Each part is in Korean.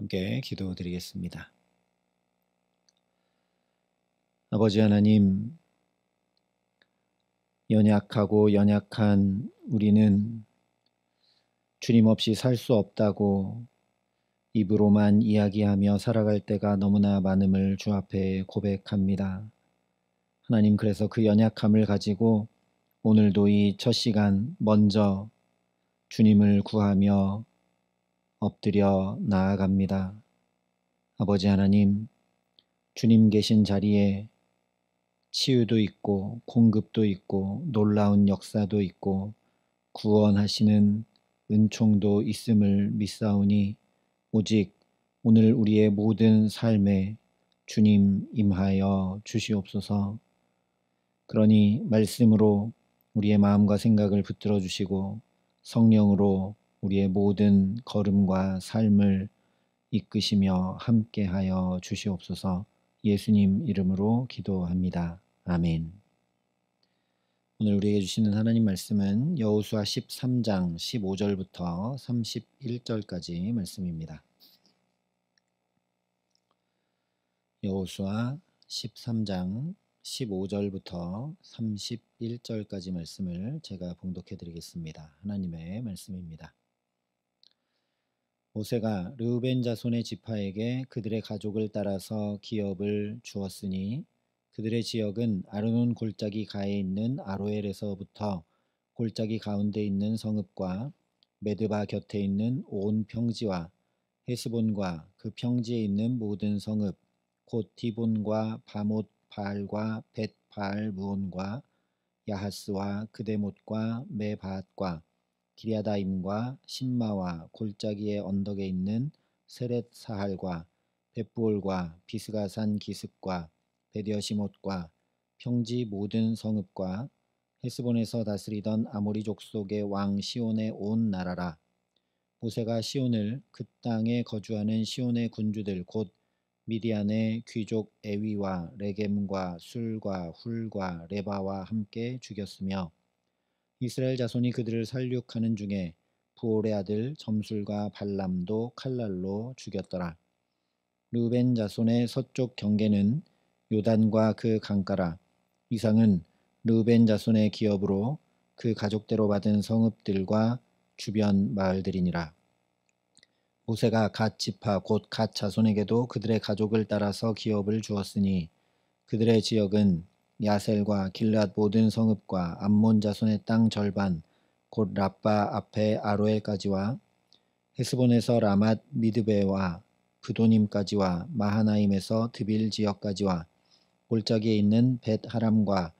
함께 기도드리겠습니다. 아버지 하나님, 연약하고 연약한 우리는 주님 없이 살 수 없다고 입으로만 이야기하며 살아갈 때가 너무나 많음을 주 앞에 고백합니다. 하나님, 그래서 그 연약함을 가지고 오늘도 이 첫 시간 먼저 주님을 구하며 엎드려 나아갑니다. 아버지 하나님, 주님 계신 자리에 치유도 있고 공급도 있고 놀라운 역사도 있고 구원하시는 은총도 있음을 믿사오니 오직 오늘 우리의 모든 삶에 주님 임하여 주시옵소서. 그러니 말씀으로 우리의 마음과 생각을 붙들어 주시고 성령으로 우리의 모든 걸음과 삶을 이끄시며 함께하여 주시옵소서. 예수님 이름으로 기도합니다. 아멘. 오늘 우리에게 주시는 하나님 말씀은 여호수아 13장 15절부터 31절까지 말씀입니다. 여호수아 13장 15절부터 31절까지 말씀을 제가 봉독해 드리겠습니다. 하나님의 말씀입니다. 모세가 르우벤 자손의 지파에게 그들의 가족을 따라서 기업을 주었으니 그들의 지역은 아르논 골짜기 가에 있는 아로엘에서부터 골짜기 가운데 있는 성읍과 메드바 곁에 있는 온 평지와 헤스본과 그 평지에 있는 모든 성읍 곧 디본과 바못 바알과 벳 바알 무온과 야하스와 그데못과 메바앗과 기랴다임과 신마와 골짜기의 언덕에 있는 세렛 사할과 벳부올과 비스가산 기슭과 베디어시못과 평지 모든 성읍과 헤스본에서 다스리던 아모리 족속의 왕 시온의 온 나라라. 모세가 시온을 그 땅에 거주하는 시온의 군주들 곧 미디안의 귀족 에위와 레겜과 술과 훌과 레바와 함께 죽였으며 이스라엘 자손이 그들을 살육하는 중에 부올의 아들 점술과 발람도 칼날로 죽였더라. 르벤 자손의 서쪽 경계는 요단과 그 강가라. 이상은 르벤 자손의 기업으로 그 가족대로 받은 성읍들과 주변 마을들이니라. 모세가 갓 지파 곧 갓 자손에게도 그들의 가족을 따라서 기업을 주었으니 그들의 지역은 야셀과 길앗 모든 성읍과 암몬 자손의 땅 절반 곧 라빠 앞에 아로엘까지와 헤스본에서 라맛 미드베와 부도님까지와 마하나임에서 드빌 지역까지와 골짜기에 있는 벳 하람과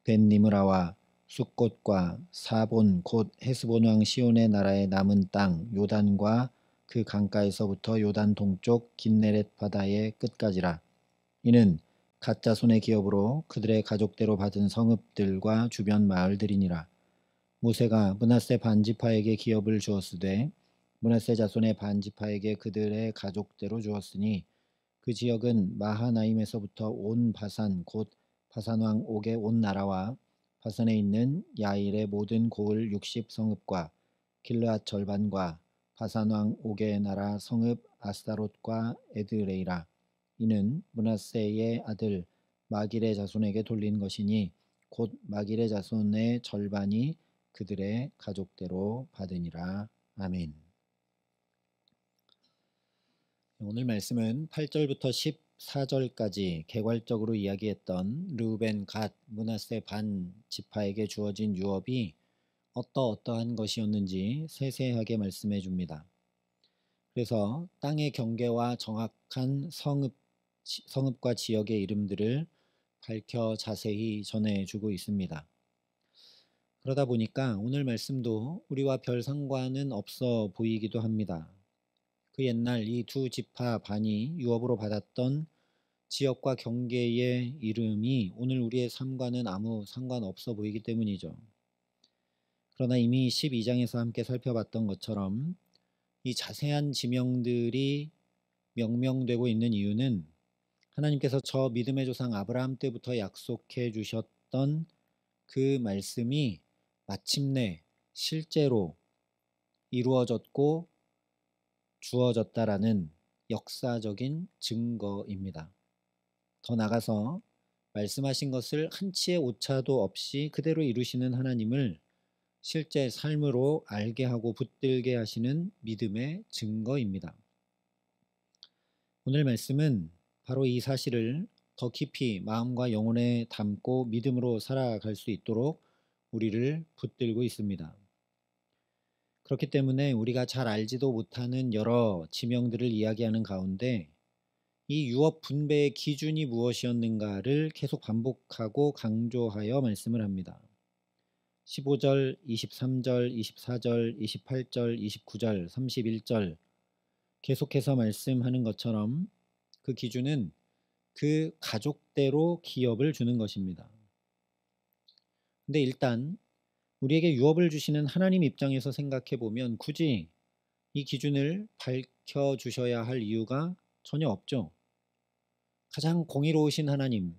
벳 니므라와 숫곳과 사본 곧 헤스본 왕 시온의 나라의 남은 땅 요단과 그 강가에서부터 요단 동쪽 긴네렛 바다의 끝까지라. 이는 갓 자손의 기업으로 그들의 가족대로 받은 성읍들과 주변 마을들이니라. 모세가 므낫세 반지파에게 기업을 주었으되 므낫세 자손의 반지파에게 그들의 가족대로 주었으니 그 지역은 마하나임에서부터 온 바산 곧 바산 왕 옥의 온 나라와 바산에 있는 야일의 모든 고을 60성읍과 길르앗 절반과 바산 왕 옥의 나라 성읍 아스타롯과 에드레이라. 이는 므낫세의 아들 마길의 자손에게 돌린 것이니 곧 마길의 자손의 절반이 그들의 가족대로 받으니라. 아멘. 오늘 말씀은 8절부터 14절까지 개괄적으로 이야기했던 르우벤 갓 므낫세 반 지파에게 주어진 유업이 어떠한 것이었는지 세세하게 말씀해 줍니다. 그래서 땅의 경계와 정확한 성읍과 지역의 이름들을 밝혀 자세히 전해주고 있습니다. 그러다 보니까 오늘 말씀도 우리와 별 상관은 없어 보이기도 합니다. 그 옛날 이 두 지파 반이 유업으로 받았던 지역과 경계의 이름이 오늘 우리의 삶과는 아무 상관없어 보이기 때문이죠. 그러나 이미 12장에서 함께 살펴봤던 것처럼 이 자세한 지명들이 명명되고 있는 이유는 하나님께서 저 믿음의 조상 아브라함 때부터 약속해 주셨던 그 말씀이 마침내 실제로 이루어졌고 주어졌다라는 역사적인 증거입니다. 더 나아가서 말씀하신 것을 한치의 오차도 없이 그대로 이루시는 하나님을 실제 삶으로 알게 하고 붙들게 하시는 믿음의 증거입니다. 오늘 말씀은 바로 이 사실을 더 깊이 마음과 영혼에 담고 믿음으로 살아갈 수 있도록 우리를 붙들고 있습니다. 그렇기 때문에 우리가 잘 알지도 못하는 여러 지명들을 이야기하는 가운데 이 유업 분배의 기준이 무엇이었는가를 계속 반복하고 강조하여 말씀을 합니다. 15절, 23절, 24절, 28절, 29절, 31절 계속해서 말씀하는 것처럼 그 기준은 그 가족대로 기업을 주는 것입니다. 근데 일단 우리에게 유업을 주시는 하나님 입장에서 생각해 보면 굳이 이 기준을 밝혀 주셔야 할 이유가 전혀 없죠. 가장 공의로우신 하나님,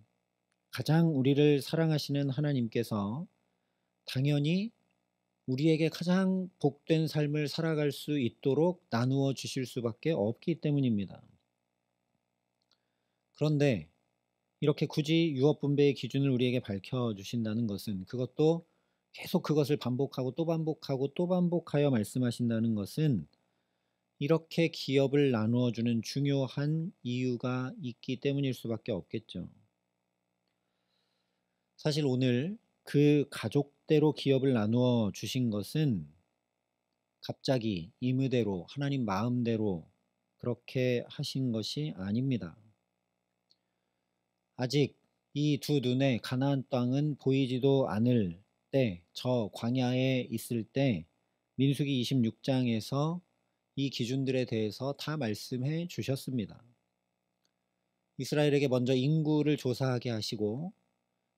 가장 우리를 사랑하시는 하나님께서 당연히 우리에게 가장 복된 삶을 살아갈 수 있도록 나누어 주실 수밖에 없기 때문입니다. 그런데 이렇게 굳이 유업 분배의 기준을 우리에게 밝혀 주신다는 것은, 그것도 계속 그것을 반복하고 또 반복하고 또 반복하여 말씀하신다는 것은 이렇게 기업을 나누어 주는 중요한 이유가 있기 때문일 수밖에 없겠죠. 사실 오늘 그 가족대로 기업을 나누어 주신 것은 갑자기 임의대로 하나님 마음대로 그렇게 하신 것이 아닙니다. 아직 이 두 눈에 가나안 땅은 보이지도 않을 때, 저 광야에 있을 때 민수기 26장에서 이 기준들에 대해서 다 말씀해 주셨습니다. 이스라엘에게 먼저 인구를 조사하게 하시고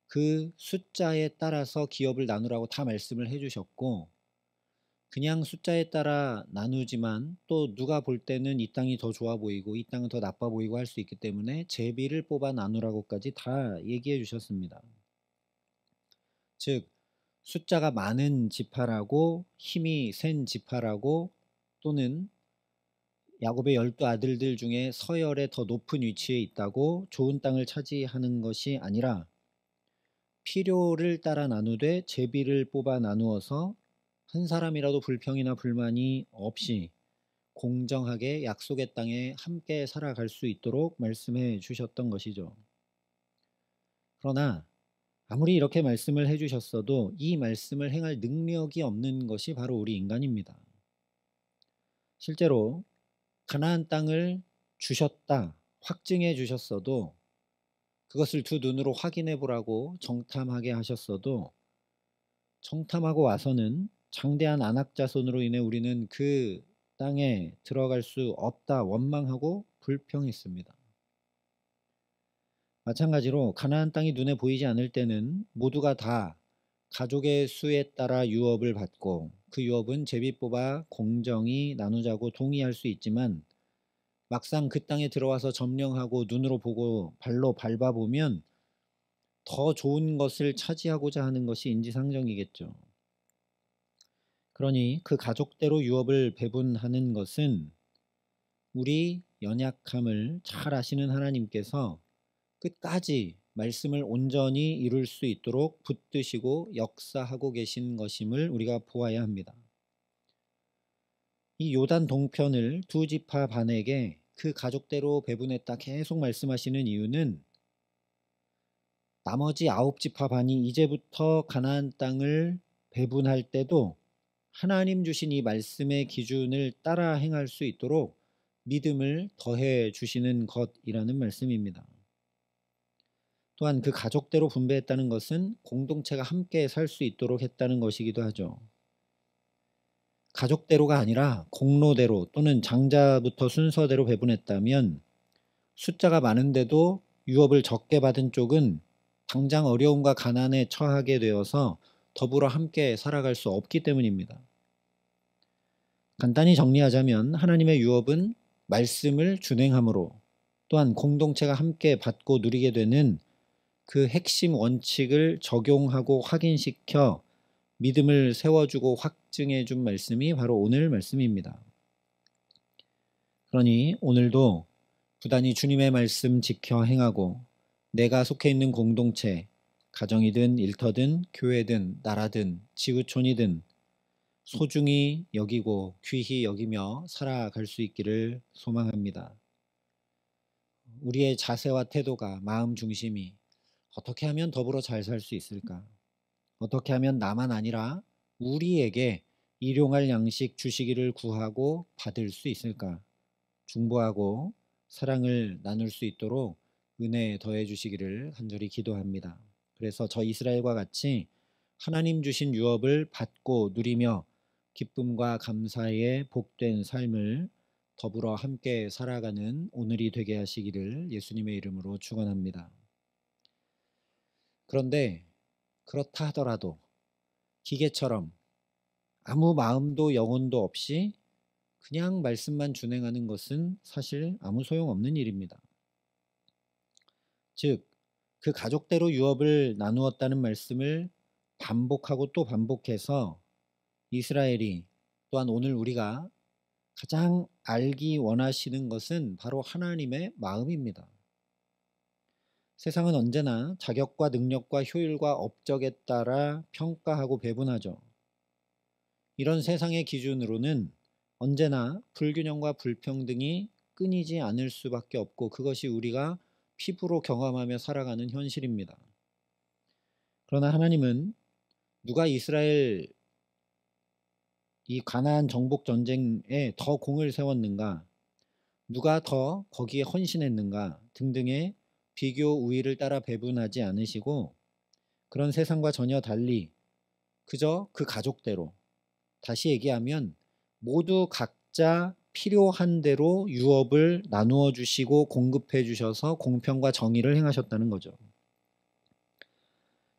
그 숫자에 따라서 기업을 나누라고 다 말씀을 해 주셨고, 그냥 숫자에 따라 나누지만 또 누가 볼 때는 이 땅이 더 좋아 보이고 이 땅은 더 나빠 보이고 할 수 있기 때문에 제비를 뽑아 나누라고까지 다 얘기해 주셨습니다. 즉 숫자가 많은 지파라고, 힘이 센 지파라고, 또는 야곱의 12아들들 중에 서열에 더 높은 위치에 있다고 좋은 땅을 차지하는 것이 아니라 필요를 따라 나누되 제비를 뽑아 나누어서 한 사람이라도 불평이나 불만이 없이 공정하게 약속의 땅에 함께 살아갈 수 있도록 말씀해 주셨던 것이죠. 그러나 아무리 이렇게 말씀을 해 주셨어도 이 말씀을 행할 능력이 없는 것이 바로 우리 인간입니다. 실제로 가나안 땅을 주셨다, 확증해 주셨어도, 그것을 두 눈으로 확인해 보라고 정탐하게 하셨어도 정탐하고 와서는 장대한 안악 자손으로 인해 우리는 그 땅에 들어갈 수 없다 원망하고 불평했습니다. 마찬가지로 가나안 땅이 눈에 보이지 않을 때는 모두가 다 가족의 수에 따라 유업을 받고 그 유업은 제비 뽑아 공정히 나누자고 동의할 수 있지만 막상 그 땅에 들어와서 점령하고 눈으로 보고 발로 밟아보면 더 좋은 것을 차지하고자 하는 것이 인지상정이겠죠. 그러니 그 가족대로 유업을 배분하는 것은 우리 연약함을 잘 아시는 하나님께서 끝까지 말씀을 온전히 이룰 수 있도록 붙드시고 역사하고 계신 것임을 우리가 보아야 합니다. 이 요단 동편을 두 지파 반에게 그 가족대로 배분했다 계속 말씀하시는 이유는 나머지 9지파 반이 이제부터 가나안 땅을 배분할 때도 하나님 주신 이 말씀의 기준을 따라 행할 수 있도록 믿음을 더해 주시는 것이라는 말씀입니다. 또한 그 가족대로 분배했다는 것은 공동체가 함께 살 수 있도록 했다는 것이기도 하죠. 가족대로가 아니라 공로대로 또는 장자부터 순서대로 배분했다면 숫자가 많은데도 유업을 적게 받은 쪽은 당장 어려움과 가난에 처하게 되어서 더불어 함께 살아갈 수 없기 때문입니다. 간단히 정리하자면 하나님의 유업은 말씀을 준행함으로, 또한 공동체가 함께 받고 누리게 되는 그 핵심 원칙을 적용하고 확인시켜 믿음을 세워주고 확증해 준 말씀이 바로 오늘 말씀입니다. 그러니 오늘도 부단히 주님의 말씀 지켜 행하고 내가 속해 있는 공동체, 가정이든 일터든 교회든 나라든 지구촌이든 소중히 여기고 귀히 여기며 살아갈 수 있기를 소망합니다. 우리의 자세와 태도가, 마음 중심이 어떻게 하면 더불어 잘 살 수 있을까? 어떻게 하면 나만 아니라 우리에게 일용할 양식 주시기를 구하고 받을 수 있을까? 중보하고 사랑을 나눌 수 있도록 은혜 더해 주시기를 간절히 기도합니다. 그래서 저 이스라엘과 같이 하나님 주신 유업을 받고 누리며 기쁨과 감사의 복된 삶을 더불어 함께 살아가는 오늘이 되게 하시기를 예수님의 이름으로 축원합니다. 그런데 그렇다 하더라도 기계처럼 아무 마음도 영혼도 없이 그냥 말씀만 준행하는 것은 사실 아무 소용없는 일입니다. 즉, 그 가족대로 유업을 나누었다는 말씀을 반복하고 또 반복해서 이스라엘이 또한 오늘 우리가 가장 알기 원하시는 것은 바로 하나님의 마음입니다. 세상은 언제나 자격과 능력과 효율과 업적에 따라 평가하고 배분하죠. 이런 세상의 기준으로는 언제나 불균형과 불평등이 끊이지 않을 수밖에 없고 그것이 우리가 피부로 경험하며 살아가는 현실입니다. 그러나 하나님은 누가 이스라엘 이 가나안 정복 전쟁에 더 공을 세웠는가, 누가 더 거기에 헌신했는가 등등의 비교 우위를 따라 배분하지 않으시고 그런 세상과 전혀 달리 그저 그 가족대로, 다시 얘기하면 모두 각자 필요한 대로 유업을 나누어 주시고 공급해 주셔서 공평과 정의를 행하셨다는 거죠.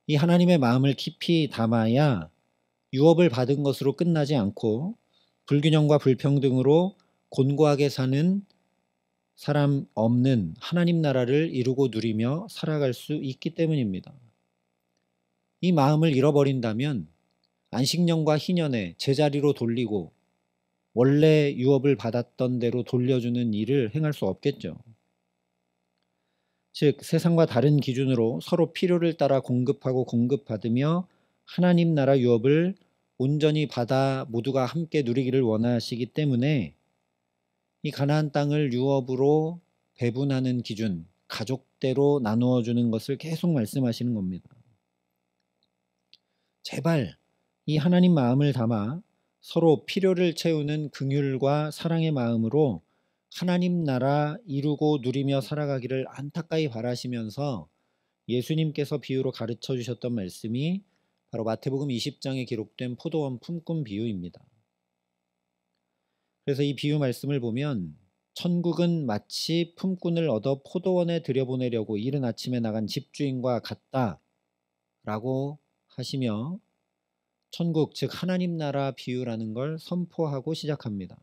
이 하나님의 마음을 깊이 담아야 유업을 받은 것으로 끝나지 않고 불균형과 불평등으로 곤고하게 사는 사람 없는 하나님 나라를 이루고 누리며 살아갈 수 있기 때문입니다. 이 마음을 잃어버린다면 안식년과 희년에 제자리로 돌리고 원래 유업을 받았던 대로 돌려주는 일을 행할 수 없겠죠. 즉 세상과 다른 기준으로 서로 필요를 따라 공급하고 공급받으며 하나님 나라 유업을 온전히 받아 모두가 함께 누리기를 원하시기 때문에 이 가나안 땅을 유업으로 배분하는 기준, 가족대로 나누어 주는 것을 계속 말씀하시는 겁니다. 제발 이 하나님 마음을 담아 서로 필요를 채우는 긍휼과 사랑의 마음으로 하나님 나라 이루고 누리며 살아가기를 안타까이 바라시면서 예수님께서 비유로 가르쳐 주셨던 말씀이 바로 마태복음 20장에 기록된 포도원 품꾼 비유입니다. 그래서 이 비유 말씀을 보면 천국은 마치 품꾼을 얻어 포도원에 들여보내려고 이른 아침에 나간 집주인과 같다라고 하시며 천국 즉 하나님 나라 비유라는 걸 선포하고 시작합니다.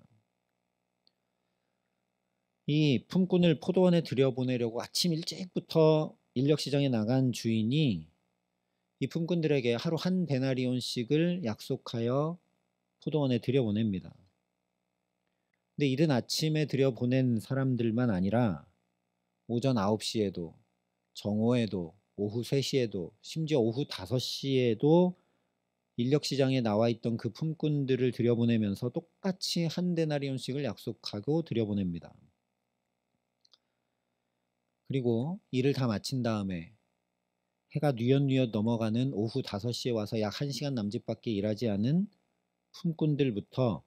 이 품꾼을 포도원에 들여보내려고 아침 일찍부터 인력시장에 나간 주인이 이 품꾼들에게 하루 한 데나리온씩을 약속하여 포도원에 들여보냅니다. 근데 이른 아침에 들여보낸 사람들만 아니라 오전 9시에도 정오에도 오후 3시에도 심지어 오후 5시에도 인력시장에 나와 있던 그 품꾼들을 들여보내면서 똑같이 한 데나리온씩을 약속하고 들여보냅니다. 그리고 일을 다 마친 다음에 해가 뉘엿뉘엿 넘어가는 오후 5시에 와서 약 1시간 남짓밖에 일하지 않은 품꾼들부터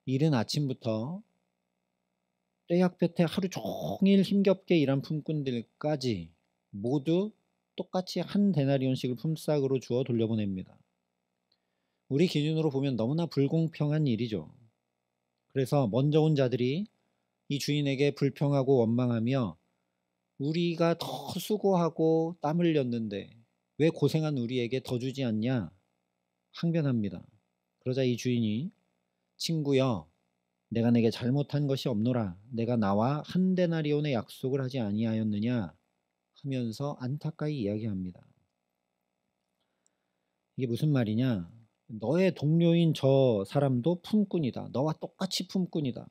이른 아침부터 떼약볕에 하루 종일 힘겹게 일한 품꾼들까지 모두 똑같이 한 데나리온씩을 품삯으로 주어 돌려보냅니다. 우리 기준으로 보면 너무나 불공평한 일이죠. 그래서 먼저 온 자들이 이 주인에게 불평하고 원망하며 우리가 더 수고하고 땀 흘렸는데 왜 고생한 우리에게 더 주지 않냐 항변합니다. 그러자 이 주인이 친구여 내가 내게 잘못한 것이 없노라 내가 나와 한 데나리온의 약속을 하지 아니하였느냐 하면서 안타까이 이야기합니다. 이게 무슨 말이냐? 너의 동료인 저 사람도 품꾼이다. 너와 똑같이 품꾼이다.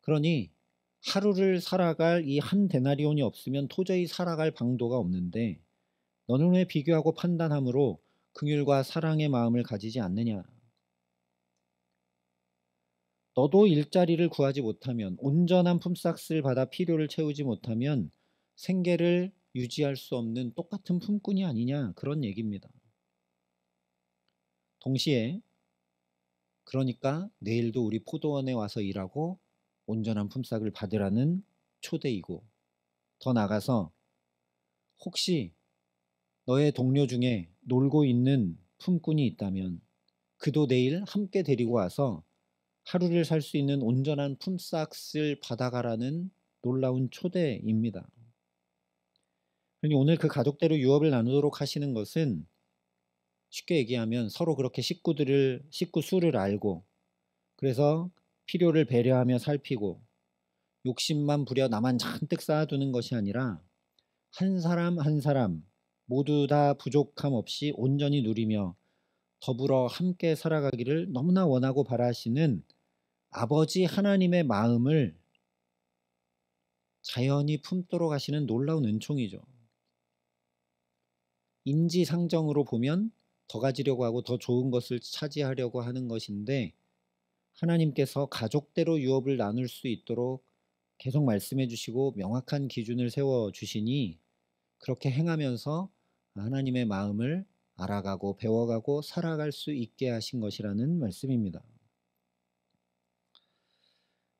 그러니 하루를 살아갈 이 한 데나리온이 없으면 도저히 살아갈 방도가 없는데 너는 왜 비교하고 판단함으로 긍휼과 사랑의 마음을 가지지 않느냐? 너도 일자리를 구하지 못하면 온전한 품삯을 받아 필요를 채우지 못하면 생계를 유지할 수 없는 똑같은 품꾼이 아니냐 그런 얘기입니다. 동시에 그러니까 내일도 우리 포도원에 와서 일하고 온전한 품삯을 받으라는 초대이고 더 나아가서 혹시 너의 동료 중에 놀고 있는 품꾼이 있다면 그도 내일 함께 데리고 와서 하루를 살 수 있는 온전한 품삯을 받아가라는 놀라운 초대입니다. 그러니 오늘 그 가족대로 유업을 나누도록 하시는 것은 쉽게 얘기하면 서로 그렇게 식구 수를 알고 그래서 필요를 배려하며 살피고 욕심만 부려 나만 잔뜩 쌓아두는 것이 아니라 한 사람 한 사람 모두 다 부족함 없이 온전히 누리며 더불어 함께 살아가기를 너무나 원하고 바라시는 아버지 하나님의 마음을 자연히 품도록 하시는 놀라운 은총이죠. 인지상정으로 보면 더 가지려고 하고 더 좋은 것을 차지하려고 하는 것인데 하나님께서 가족대로 유업을 나눌 수 있도록 계속 말씀해 주시고 명확한 기준을 세워 주시니 그렇게 행하면서 하나님의 마음을 알아가고 배워가고 살아갈 수 있게 하신 것이라는 말씀입니다.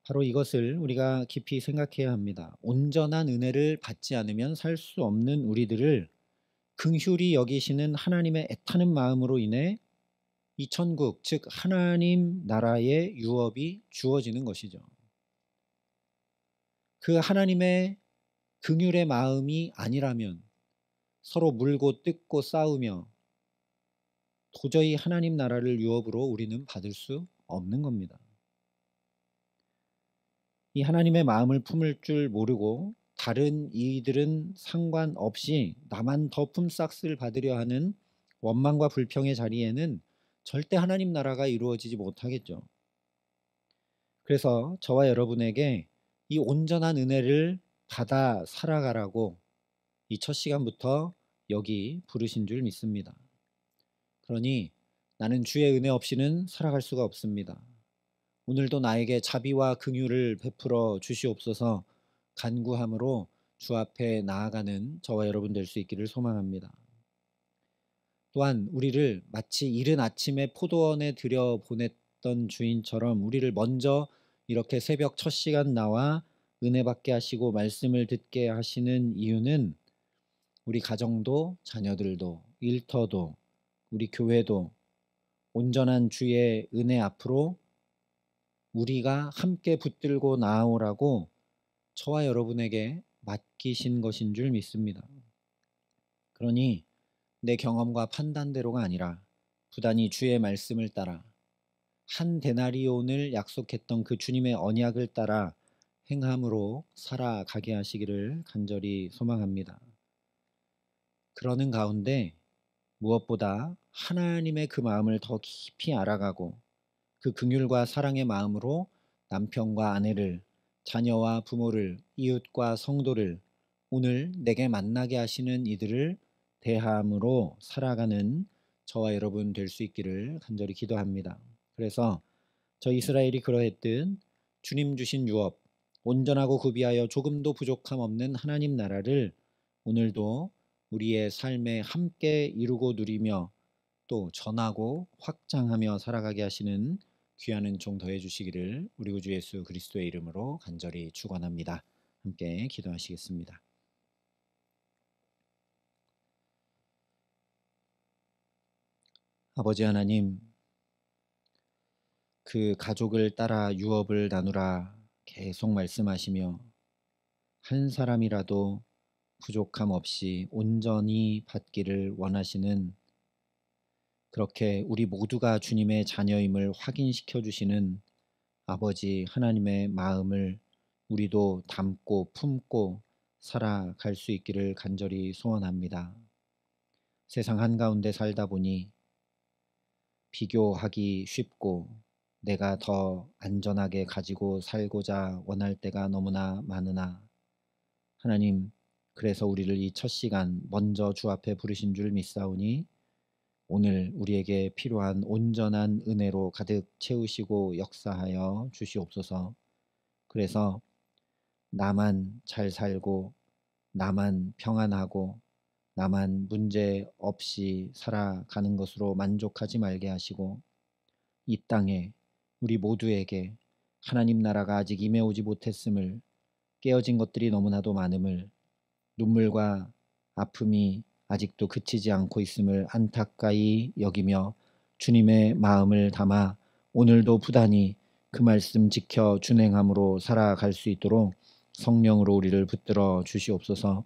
바로 이것을 우리가 깊이 생각해야 합니다. 온전한 은혜를 받지 않으면 살 수 없는 우리들을 긍휼히 여기시는 하나님의 애타는 마음으로 인해 이 천국, 즉 하나님 나라의 유업이 주어지는 것이죠. 그 하나님의 긍휼의 마음이 아니라면 서로 물고 뜯고 싸우며 도저히 하나님 나라를 유업으로 우리는 받을 수 없는 겁니다. 이 하나님의 마음을 품을 줄 모르고 다른 이들은 상관없이 나만 더 품삯을 받으려 하는 원망과 불평의 자리에는 절대 하나님 나라가 이루어지지 못하겠죠. 그래서 저와 여러분에게 이 온전한 은혜를 받아 살아가라고 이 첫 시간부터 여기 부르신 줄 믿습니다. 그러니 나는 주의 은혜 없이는 살아갈 수가 없습니다. 오늘도 나에게 자비와 긍휼을 베풀어 주시옵소서 간구함으로 주 앞에 나아가는 저와 여러분 될 수 있기를 소망합니다. 또한 우리를 마치 이른 아침에 포도원에 들여보냈던 주인처럼 우리를 먼저 이렇게 새벽 첫 시간 나와 은혜 받게 하시고 말씀을 듣게 하시는 이유는 우리 가정도 자녀들도 일터도 우리 교회도 온전한 주의 은혜 앞으로 우리가 함께 붙들고 나아오라고 저와 여러분에게 맡기신 것인 줄 믿습니다. 그러니 내 경험과 판단대로가 아니라 부단히 주의 말씀을 따라 한 데나리온을 약속했던 그 주님의 언약을 따라 행함으로 살아가게 하시기를 간절히 소망합니다. 그러는 가운데 무엇보다 하나님의 그 마음을 더 깊이 알아가고 그 긍휼과 사랑의 마음으로 남편과 아내를, 자녀와 부모를, 이웃과 성도를 오늘 내게 만나게 하시는 이들을 대함으로 살아가는 저와 여러분 될 수 있기를 간절히 기도합니다. 그래서 저 이스라엘이 그러했듯 주님 주신 유업, 온전하고 구비하여 조금도 부족함 없는 하나님 나라를 오늘도 우리의 삶에 함께 이루고 누리며 또 전하고 확장하며 살아가게 하시는 귀한 은총 더해 주시기를 우리 구주 예수 그리스도의 이름으로 간절히 축원합니다. 함께 기도하시겠습니다. 아버지 하나님, 그 가족을 따라 유업을 나누라 계속 말씀하시며 한 사람이라도 부족함 없이 온전히 받기를 원하시는 그렇게 우리 모두가 주님의 자녀임을 확인시켜 주시는 아버지 하나님의 마음을 우리도 담고 품고 살아갈 수 있기를 간절히 소원합니다. 세상 한가운데 살다 보니 비교하기 쉽고 내가 더 안전하게 가지고 살고자 원할 때가 너무나 많으나 하나님, 그래서 우리를 이 첫 시간 먼저 주 앞에 부르신 줄 믿사오니 오늘 우리에게 필요한 온전한 은혜로 가득 채우시고 역사하여 주시옵소서. 그래서 나만 잘 살고 나만 평안하고 나만 문제 없이 살아가는 것으로 만족하지 말게 하시고 이 땅에 우리 모두에게 하나님 나라가 아직 임해오지 못했음을, 깨어진 것들이 너무나도 많음을, 눈물과 아픔이 아직도 그치지 않고 있음을 안타까이 여기며 주님의 마음을 담아 오늘도 부단히 그 말씀 지켜 준행함으로 살아갈 수 있도록 성령으로 우리를 붙들어 주시옵소서.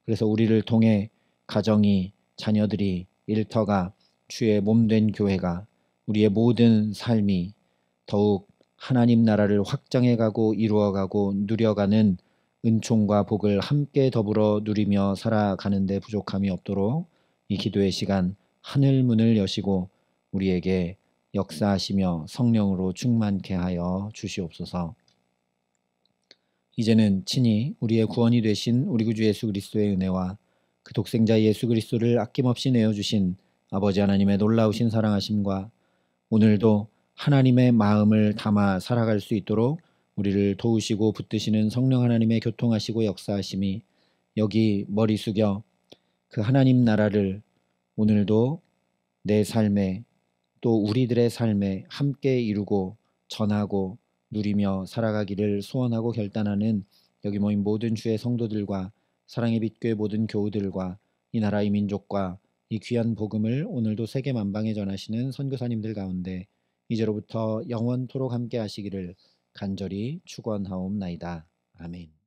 그래서 우리를 통해 가정이, 자녀들이, 일터가, 주의 몸된 교회가, 우리의 모든 삶이 더욱 하나님 나라를 확장해가고 이루어가고 누려가는 은총과 복을 함께 더불어 누리며 살아가는 데 부족함이 없도록 이 기도의 시간 하늘 문을 여시고 우리에게 역사하시며 성령으로 충만케 하여 주시옵소서. 이제는 친히 우리의 구원이 되신 우리 구주 예수 그리스도의 은혜와 그 독생자 예수 그리스도를 아낌없이 내어주신 아버지 하나님의 놀라우신 사랑하심과 오늘도 하나님의 마음을 담아 살아갈 수 있도록 우리를 도우시고 붙드시는 성령 하나님의 교통하시고 역사하심이 여기 머리 숙여 그 하나님 나라를 오늘도 내 삶에 또 우리들의 삶에 함께 이루고 전하고 누리며 살아가기를 소원하고 결단하는 여기 모인 모든 주의 성도들과 사랑의 빛교회 모든 교우들과 이 나라의 민족과 이 귀한 복음을 오늘도 세계 만방에 전하시는 선교사님들 가운데 이제로부터 영원토록 함께 하시기를 간절히 축원하옵나이다. 아멘.